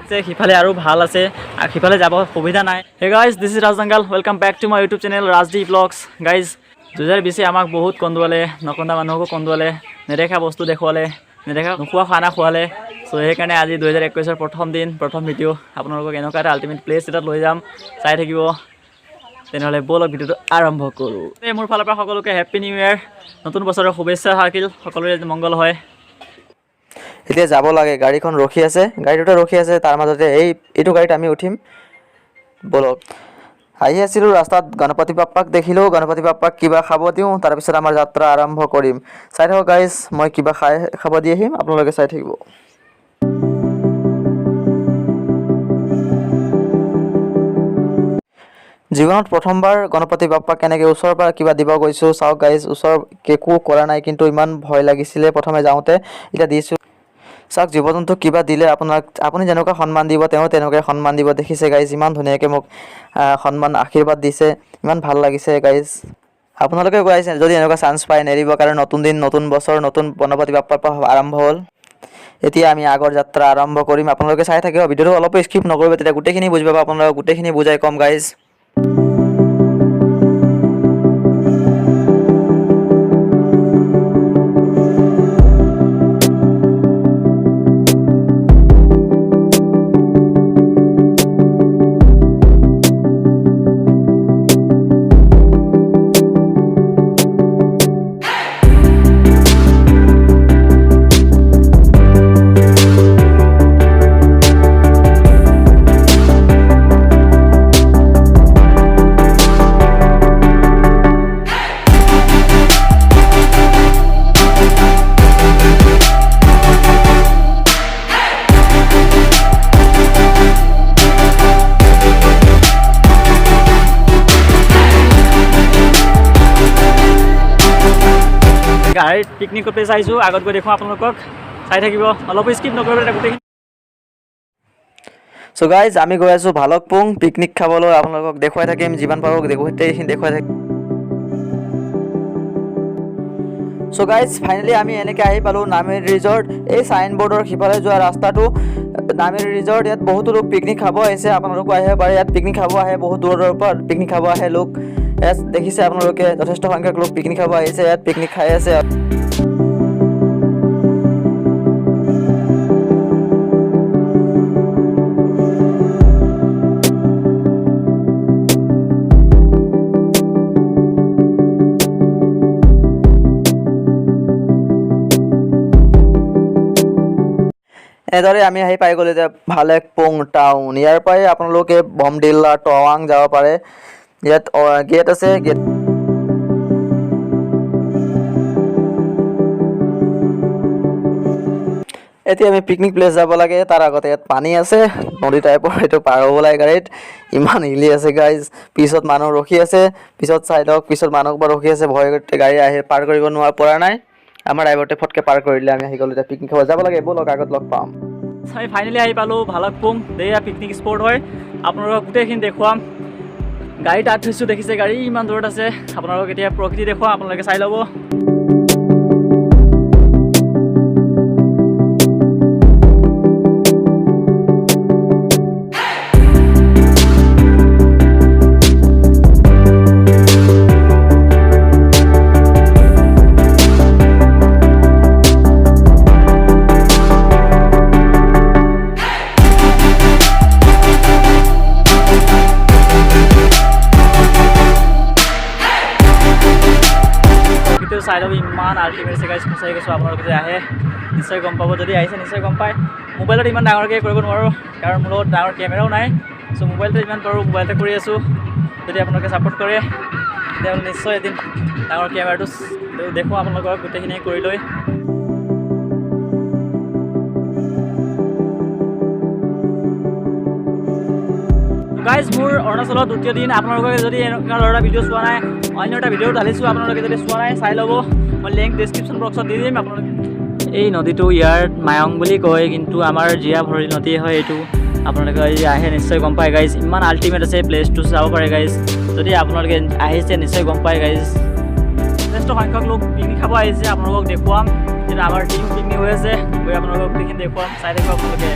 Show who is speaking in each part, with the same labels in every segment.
Speaker 1: আছে সিফালে আৰু ভাল আছে আৰু সিফালে যাব সুবিধা নাই। Hey guys this is Raj Jungle, welcome back to my YouTube channel Rajdi vlogs. Guys 2020 আমাক বহুত কন্দুৱালে, নকন্দা মানুহকো কন্দুৱালে, নেদেখা বস্তু দেখুৱালে, নেদেখা নোখোৱা খানা খোৱালে। চ' সেইকাৰণে আজি 2021 প্ৰথম দিন, প্ৰথম ভিডিঅ' আপোনালোকক এনেকুৱা এটা আল্টিমেট প্লেচ এটাত লৈ যাম, চাই থাকিব। তেনেহ'লে ব'লক ভিডিঅ'টো আৰম্ভ কৰোঁ। মোৰ ফালৰ পৰা সকলোকে হেপ্পী নিউ ইয়েৰ, নতুন বছৰৰ শুভেচ্ছা থাকিল, সকলোৰে মংগল হয়।
Speaker 2: এতিয়া যাব লাগে, গাড়ীখন ৰখি আছে, গাড়ী দুটা ৰখি আছে, তাৰ মাজতে এইটো গাড়ীত আমি উঠিম, ব'লক। আহি আছিলোঁ ৰাস্তাত, গণপতি বাপ্পাক দেখিলোঁ, গণপতি বাপ্পাক কিবা খাব দিওঁ, তাৰপিছত আমাৰ যাত্ৰা আৰম্ভ কৰিম। চাই থাকক গাইজ, মই কিবা খাব দি আহিম, আপোনালোকে চাই থাকিব। জীৱনত প্ৰথমবাৰ গণপতি বাপ্পাক কেনেকৈ ওচৰৰ পৰা কিবা দিব গৈছোঁ, চাওক গাইজ, ওচৰ একো কৰা নাই, কিন্তু ইমান ভয় লাগিছিলে প্ৰথমে যাওঁতে, এতিয়া দিছোঁ। চাওক, জীৱ জন্তুক কিবা দিলে আপুনি যেনেকুৱা সন্মান দিব, তেওঁ তেনেকৈ সন্মান দিব। দেখিছে গাইজ, ইমান ধুনীয়াকৈ মোক সন্মান আশীৰ্বাদ দিছে, ইমান ভাল লাগিছে গাইজ। আপোনালোকে কৈ আছে যদি এনেকুৱা চান্স পায় নেৰিব, কাৰণ নতুন দিন, নতুন বছৰ, নতুন গণপতি বাপ্পাৰ পৰা আৰম্ভ হ'ল। এতিয়া আমি আগৰ যাত্ৰা আৰম্ভ কৰিম, আপোনালোকে চাই থাকিব, ভিডিঅ'টো অলপো স্কিপ নকৰিব, তেতিয়া গোটেইখিনি বুজি পাব। আপোনালোকে গোটেইখিনি বুজাই ক'ম গাইজ।
Speaker 1: গাড়ীত পিকনিক প্লেচ আহিছোঁ, আগত গৈ দেখুৱাওঁ আপোনালোকক, চাই থাকিব, অলপো স্কিপ নকৰিব গোটেইখিনি।
Speaker 2: চ' গাইজ, আমি গৈ আছোঁ ভালুকপুং পিকনিক খাবলৈ, আপোনালোকক দেখুৱাই থাকিম, যিমান পাৰোঁ গোটেইখিনি দেখুৱাই থাকিম। চ' গাইজ, ফাইনেলি আমি এনেকৈ আহি পালোঁ নামেৰি ৰিজৰ্ট। এই চাইনবোৰ্ডৰ সিফালে যোৱা ৰাস্তাটো নামেৰি ৰিজৰ্ট। ইয়াত বহুতো লোক পিকনিক খাব আহিছে, আপোনালোকো আহিব পাৰে। ইয়াত পিকনিক খাব আহে, বহুত দূৰৰ পৰা পিকনিক খাব আহে লোক। ইয়াত দেখিছে আপোনালোকে, যথেষ্ট সংখ্যক লোক পিকনিক খাব আহিছে, ইয়াত পিকনিক খাই আছে। এনেদৰে আমি আহি পাই গ'লোঁ এতিয়া ভালুকপুং টাউন। ইয়াৰ পৰাই আপোনালোকে বমডিল্লা, টাৱাং যাব পাৰে। ইয়াত গেট আছে, গেট এতিয়া আমি পিকনিক প্লেচ যাব লাগে, তাৰ আগতে ইয়াত পানী আছে, নদী টাইপৰ, এইটো পাৰ হ'ব লাগে গাড়ীত। ইমান হিলি আছে গাইজ, পিছত মানুহ ৰখি আছে, পিছত চাই লওক, পিছত মানুহ পৰা ৰখি আছে, ভয় কৰি গাড়ী আহি পাৰ কৰিব পৰা নাই। আমাৰ ড্ৰাইভাৰটোৱে ফটকৈ পাৰ কৰি দিলে, আমি আহি গ'লোঁ এতিয়া পিকনিক খাব যাব লাগে, ব'লক আগত লগ পাম।
Speaker 1: আমি ফাইনেলি আহি পালোঁ ভালুকপুং, এয়া পিকনিক স্পট হয়, আপোনালোকক গোটেইখিনি দেখুৱাম। গাড়ী তাত থৈছোঁ, দেখিছে গাড়ী ইমান দূৰত আছে, আপোনালোকক এতিয়া প্ৰকৃতি দেখুৱাম, আপোনালোকে চাই ল'ব। চাই ল'ব, ইমান আল্টিমেট আছে গাইজ, সঁচাই কৈছোঁ। আপোনালোকে যদি আহে নিশ্চয় গম পাব, যদি আহিছে নিশ্চয় গম পায়। মোবাইলত ইমান ডাঙৰকৈ কৰিব নোৱাৰোঁ, কাৰণ মোৰ লগত ডাঙৰ কেমেৰাও নাই। চ' মোবাইলতে যিমান পাৰোঁ মোবাইলতে কৰি আছোঁ। যদি আপোনালোকে ছাপোৰ্ট কৰে তেতিয়াহ'লে নিশ্চয় এদিন ডাঙৰ কেমেৰাটো দেখুৱাম আপোনালোকক গোটেইখিনি কৰি লৈ। গাইজ, মোৰ অৰুণাচলৰ দ্বিতীয় দিন। আপোনালোকে যদি এনেকুৱা ধৰণৰ ভিডিঅ' চোৱা নাই, অন্য এটা ভিডিঅ' ঢালিছোঁ, আপোনালোকে যদি চোৱা নাই চাই ল'ব, মই লিংক ডেছক্ৰিপশ্যন বক্সত দি দিম। আপোনালোকে এই নদীটো ইয়াৰ মায়ং বুলি কয়, কিন্তু আমাৰ জীয়া ভৰলী নদী হয় এইটো। আপোনালোকে আহে নিশ্চয় গম পায় গাইজ, ইমান আল্টিমেট আছে প্লেচটো, চাব পাৰে গাইজ। যদি আপোনালোকে আহিছে নিশ্চয় গম পায় গাইজ। যথেষ্ট সংখ্যক লোক পিকনিক খাব আহিছে, আপোনালোকক দেখুৱাম। কিন্তু আমাৰ টিম পিকনিক হৈ আছে, গৈ আপোনালোকক গোটেইখিনি দেখুৱাম, চাই থাকিব আপোনালোকে।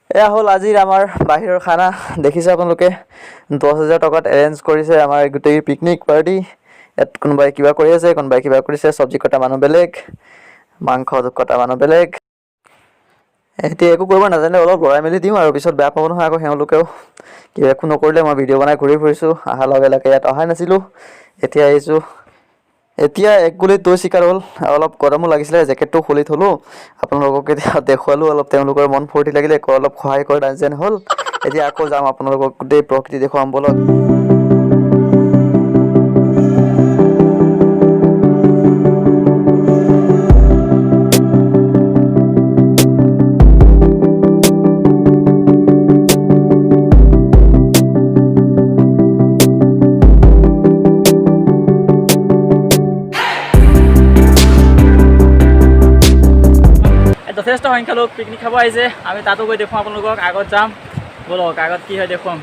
Speaker 2: এয়া হ'ল আজিৰ আমাৰ বাহিৰৰ খানা দেখিছে আপোনালোকে 10,000 টকাত এৰেঞ্জ কৰিছে আমাৰ গোটেই পিকনিক পাৰ্টি ইয়াত কোনোবাই কিবা কৰি আছে কোনোবাই কিবা কৰিছে চব্জি কটা মানুহ বেলেগ মাংস কটা মানুহ বেলেগ এতিয়া একো কৰিব নাজানে অলপ লৰাই মেলি দিওঁ আৰু পিছত বেয়া পাব নহয় আকৌ তেওঁলোকেও কিবা একো নকৰিলে মই ভিডিঅ' বনাই ঘূৰি ফুৰিছোঁ অহাৰ লগে লগে ইয়াত অহাই নাছিলোঁ এতিয়া আহিছোঁ এতিয়া এক গুলিত দুই চিকাৰ হ'ল অলপ গৰমো লাগিছিলে জেকেটটো খুলি থলোঁ আপোনালোকক এতিয়া দেখুৱালোঁ অলপ তেওঁলোকৰ মন ফূৰ্তি লাগিলে অলপ সহায় কৰা যেন হ'ল এতিয়া আকৌ যাম আপোনালোকক গোটেই প্ৰকৃতি দেখুৱাম বলক
Speaker 1: যথেষ্ট সংখ্যক লোক পিকনিক খাব আহিছে আমি তাতো গৈ দেখুৱাম আপোনালোকক আগত যাম বলক আগত কি হয় দেখুৱাম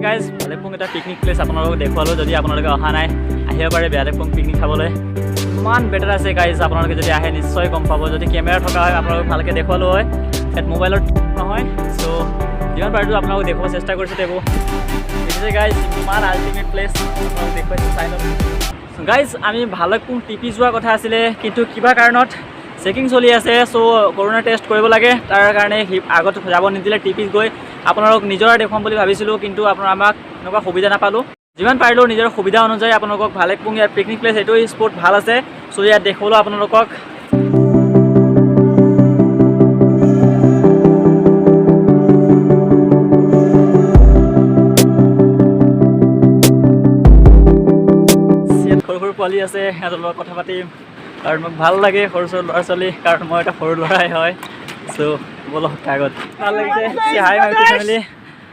Speaker 1: গাইজ ভালেপুং এটা পিকনিক প্লেচ আপোনালোকক দেখুৱালোঁ যদি আপোনালোকে অহা নাই আহিব পাৰে ভালেপুং পিকনিক খাবলৈ ইমান বেটাৰ আছে গাইজ আপোনালোকে যদি আহে নিশ্চয় গম পাব যদি কেমেৰা থকা হয় আপোনালোকক ভালকৈ দেখুৱালোঁ হয় ইয়াত মোবাইলত নহয় চ' যিমান পাৰিছোঁ আপোনালোকক দেখুৱাব চেষ্টা কৰিছোঁ দেখোঁ দেখিছে গাইজ ইমান আল্টিমেট প্লেচ আপোনালোক দেখুৱাইছোঁ চাই লওক গাইজ আমি ভালেপুং টিপি যোৱা কথা আছিলে কিন্তু কিবা কাৰণত চেকিং চলি আছে চ' কৰোণা টেষ্ট কৰিব লাগে তাৰ কাৰণে আগত যাব নিদিলে টিপিত গৈ আপোনালোকক নিজৰ দেখুৱাম বুলি ভাবিছিলোঁ কিন্তু আমাক এনেকুৱা সুবিধা নাপালোঁ যিমান পাৰিলেও নিজৰ সুবিধা অনুযায়ী আপোনালোকক ভালেপুং ইয়াত পিকনিক প্লেচ এইটো স্পট ভাল আছে চ' ইয়াত দেখুৱালোঁ আপোনালোকক ইয়াত সৰু সৰু পোৱালি আছে সিহঁতৰ লগত কথা পাতিম কাৰণ মোক ভাল লাগে সৰু সৰু ল'ৰা ছোৱালী কাৰণ মই এটা সৰু ল'ৰাই হয় চ' বলক আগত ভাল লাগিছে হাই মাই ফেমিলি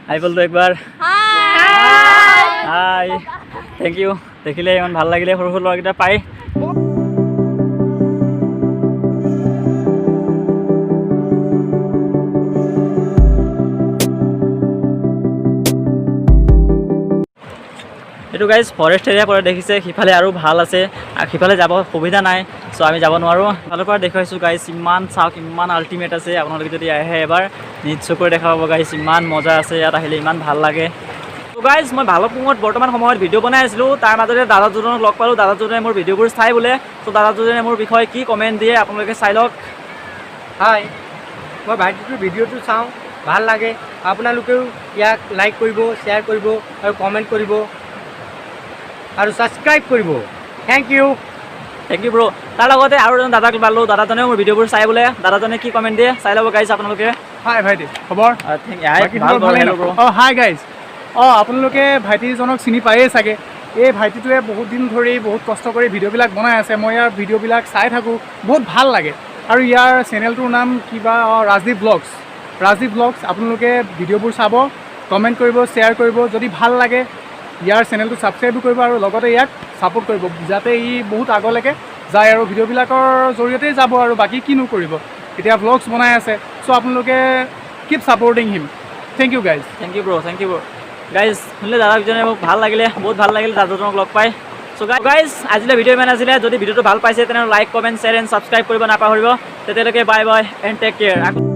Speaker 1: আহি গ'লতো একবাৰ হাই থেংক ইউ দেখিলে ইমান ভাল লাগিলে সৰু সৰু ল'ৰাকেইটা পাই এইটো গাইজ ফৰেষ্ট এৰিয়া পৰা দেখিছে সিফালে আৰু ভাল আছে আৰু সিফালে যাব সুবিধা নাই চ' আমি যাব নোৱাৰোঁ ফালৰ পৰা দেখুৱাইছোঁ গাইজ ইমান চাওক ইমান আল্টিমেট আছে আপোনালোকে যদি আহে এবাৰ নিজ চকুৰে দেখা পাব গাইজ ইমান মজা আছে ইয়াত আহিলে ইমান ভাল লাগে ত' গাইজ মই ভালপুঙত বৰ্তমান সময়ত ভিডিঅ' বনাই আছিলোঁ তাৰ মাজতে দাদাজনক লগ পালোঁ দাদাজনে মোৰ ভিডিঅ'বোৰ চাই বোলে ত' দাদাজনে মোৰ বিষয়ে কি কমেণ্ট দিয়ে আপোনালোকে চাই লওক
Speaker 3: হাই মই ভাইটিটোৰ ভিডিঅ'টো চাওঁ ভাল লাগে আপোনালোকেও ইয়াক লাইক কৰিব শ্বেয়াৰ কৰিব আৰু কমেণ্ট কৰিব আৰু ছাবস্ক্ৰাইব কৰিব থেংক ইউ
Speaker 1: ব্ৰ' তাৰ লগতে আৰু এজন দাদাক পালোঁ দাদাজনেও মোৰ ভিডিঅ'বোৰ চাই বোলে দাদাজনে কি কমেণ্ট দিয়ে চাই ল'ব গাইজ আপোনালোকে
Speaker 4: হাই ভাইটি খবৰ হাই গাইজ আপোনালোকে ভাইটিজনক চিনি পায়েই চাগে এই ভাইটিটোৱে বহুত দিন ধৰি বহুত কষ্ট কৰি ভিডিঅ'বিলাক বনাই আছে মই ইয়াৰ ভিডিঅ'বিলাক চাই থাকোঁ বহুত ভাল লাগে আৰু ইয়াৰ চেনেলটোৰ নাম কিবা ৰাজদীপ ব্লগছ আপোনালোকে ভিডিঅ'বোৰ চাব কমেণ্ট কৰিব শ্বেয়াৰ কৰিব যদি ভাল লাগে ইয়াৰ চেনেলটো ছাবস্ক্ৰাইবো কৰিব আৰু লগতে ইয়াক ছাপোৰ্ট কৰিব যাতে ই বহুত আগলৈকে যায় আৰু ভিডিঅ'বিলাকৰ জৰিয়তেই যাব আৰু বাকী কিনো কৰিব এতিয়া ব্লগছ বনাই আছে চ' আপোনালোকে keep supporting him thank you guys
Speaker 1: thank you bro' guys শুনিলে দাদাজনে মোক ভাল লাগিলে, বহুত ভাল লাগিলে দাদাজনক লগ পাই। চ' গাইজ আজিলৈ ভিডিঅ' ইমান আছিলে। যদি ভিডিঅ'টো ভাল পাইছে তেনেহ'লে like, comment, share and subscribe কৰিব নাপাহৰিব। তেতিয়ালৈকে bye bye and take care.